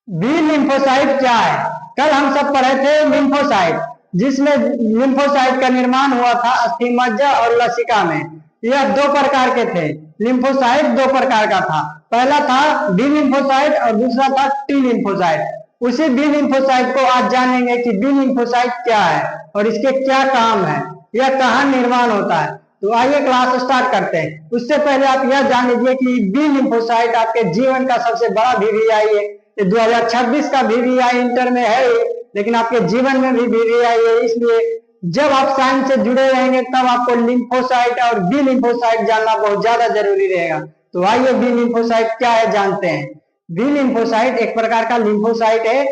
B lymphocyte क्या है? कल हम सब पढ़े थे लिम्फोसाइट, जिसमें लिम्फोसाइट का निर्माण हुआ था अस्थिमज्जा और लसिका में। यह दो प्रकार के थे। लिम्फोसाइट दो प्रकार का था, पहला था बी लिम्फोसाइट और दूसरा था टी लिम्फोसाइट। उसी बी लिम्फोसाइट को आज जानेंगे कि बी लिम्फोसाइट क्या है और इसके क्या काम है, यह कहाँ निर्माण होता है। तो आइए क्लास स्टार्ट करते हैं। उससे पहले आप यह जान लीजिए कि बी लिम्फोसाइट आपके जीवन का सबसे बड़ा वीवीआई है। 2026 का वीवीआई इंटर में है, लेकिन आपके जीवन में भी वीवीआई है। इसलिए जब आप साइंस से जुड़े रहेंगे तब आपको लिम्फोसाइट और बी लिम्फोसाइट जानना बहुत ज्यादा जरूरी रहेगा। तो आइए बी लिम्फोसाइट क्या है जानते हैं। बी लिम्फोसाइट एक प्रकार का लिम्फोसाइट है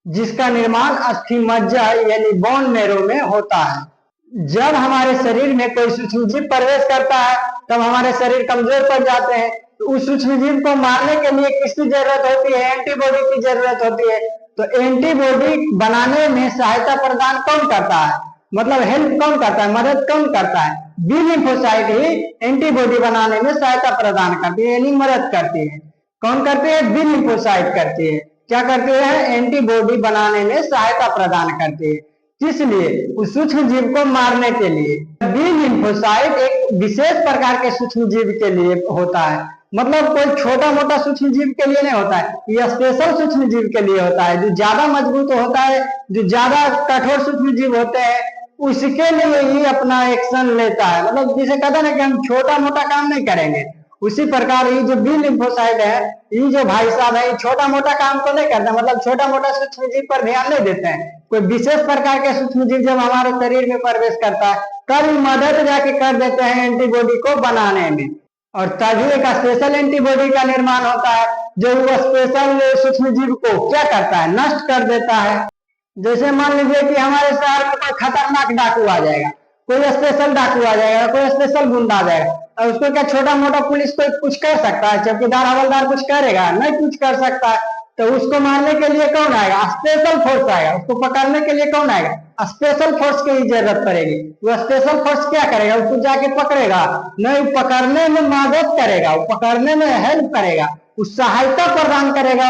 जिसका निर्माण अस्थिमज्जा यानी बोन मैरो में होता है। जब हमारे शरीर में कोई सूक्ष्म जीव प्रवेश करता है तब हमारे शरीर कमजोर पड़ जाते हैं। तो उस सूक्ष्म जीव को मारने के लिए किसकी जरूरत होती है? एंटीबॉडी की जरूरत होती है। तो एंटीबॉडी बनाने में सहायता प्रदान कौन करता है, मतलब हेल्प कौन करता है, मदद कौन करता है? बी लिम्फोसाइट ही एंटीबॉडी बनाने में सहायता प्रदान करती है, यानी मदद करती है। कौन करती है? बी लिम्फोसाइट करती है। क्या करती है? एंटीबॉडी बनाने में सहायता प्रदान करती है। इसलिए उस सूक्ष्म जीव को मारने के लिए बी लिम्फोसाइट एक विशेष प्रकार के सूक्ष्म जीव के लिए होता है। मतलब कोई छोटा मोटा सूक्ष्म जीव के लिए नहीं होता है, यह स्पेशल सूक्ष्म जीव के लिए होता है। जो ज्यादा मजबूत होता है, जो ज्यादा कठोर सूक्ष्म जीव होते हैं, उसके लिए ही अपना एक्शन लेता है। मतलब जिसे कहते हैं ना कि हम छोटा मोटा काम नहीं करेंगे, उसी प्रकार ये जो बी लिम्फोसाइट है, ये जो भाई साहब है, छोटा मोटा काम तो नहीं करते, मतलब छोटा मोटा सूक्ष्म जीव पर ध्यान नहीं देते हैं। कोई विशेष प्रकार के सूक्ष्म जीव जब हमारे शरीर में प्रवेश करता है तब मदद जाके कर देते हैं एंटीबॉडी को बनाने में, और तभी एक स्पेशल एंटीबॉडी का निर्माण होता है जो वो स्पेशल सूक्ष्म जीव को क्या करता है? नष्ट कर देता है। जैसे मान लीजिए कि हमारे शहर में कोई खतरनाक डाकू आ जाएगा, कोई स्पेशल डाकू आ जाएगा, कोई स्पेशल गुंडा आ जाएगा, और उसको क्या छोटा मोटा पुलिस कोई कुछ कर सकता है? चौकीदार हवलदार कुछ करेगा? नहीं कुछ कर सकता है। तो उसको मारने के लिए कौन आएगा? स्पेशल फोर्स आएगा। उसको पकड़ने के लिए कौन आएगा? स्पेशल फोर्स की ही जरूरत पड़ेगी। वो स्पेशल फोर्स क्या करेगा? उसको जाके पकड़ेगा नहीं, पकड़ने में मदद करेगा, वो पकड़ने में हेल्प करेगा, उस सहायता प्रदान करेगा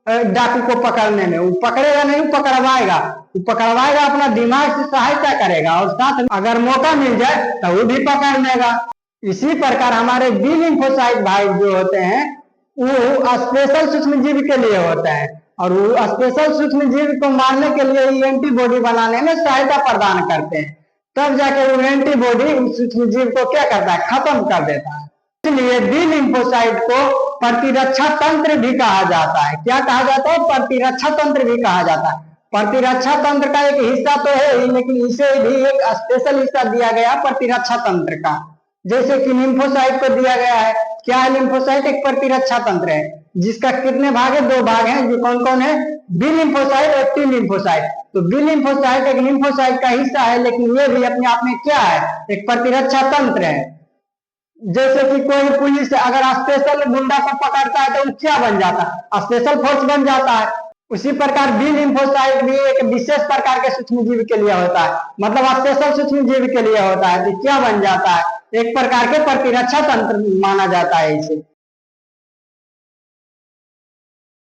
डाकू को पकड़ने में। वो पकड़ेगा नहीं, पकड़वाएगा। वो पकड़वाएगा, अपना दिमाग से सहायता करेगा, और साथ में अगर मौका मिल जाए तो वो भी पकड़ लेगा। इसी प्रकार हमारे बी लिम्फोसाइट भाई जो होते हैं वो स्पेशल सूक्ष्म जीव के लिए होता है, और वो स्पेशल सूक्ष्म जीव को मारने के लिए एंटीबॉडी बनाने में सहायता प्रदान करते हैं। तब जाके वो एंटीबॉडी उस सूक्ष्म जीव को क्या करता है? खत्म कर देता है। इसलिए बी लिम्फोसाइट को प्रतिरक्षा तंत्र भी कहा जाता है। क्या कहा जाता है? प्रतिरक्षा तंत्र भी कहा जाता है। प्रतिरक्षा तंत्र का एक हिस्सा तो है ही, लेकिन इसे भी एक स्पेशल हिस्सा दिया गया प्रतिरक्षा तंत्र का, जैसे कि लिम्फोसाइट को दिया गया है। क्या है? लिम्फोसाइट एक प्रतिरक्षा तंत्र है जिसका कितने भाग है? दो भाग हैं। जो कौन कौन है? बी लिम्फोसाइट और टी लिम्फोसाइट। तो बी लिम्फोसाइट एक लिम्फोसाइट का हिस्सा है, लेकिन ये भी अपने आप में क्या है? एक प्रतिरक्षा तंत्र है। जैसे कि कोई पुलिस अगर स्पेशल गुंडा को पकड़ता है तो क्या बन जाता है? स्पेशल फोर्स बन जाता है। उसी प्रकार बी लिम्फोसाइट भी एक विशेष प्रकार के सूक्ष्म जीव के लिए होता है, मतलब स्पेशल सूक्ष्म जीव के लिए होता है। तो क्या बन जाता है? एक प्रकार के प्रतिरक्षा तंत्र माना जाता है इसे।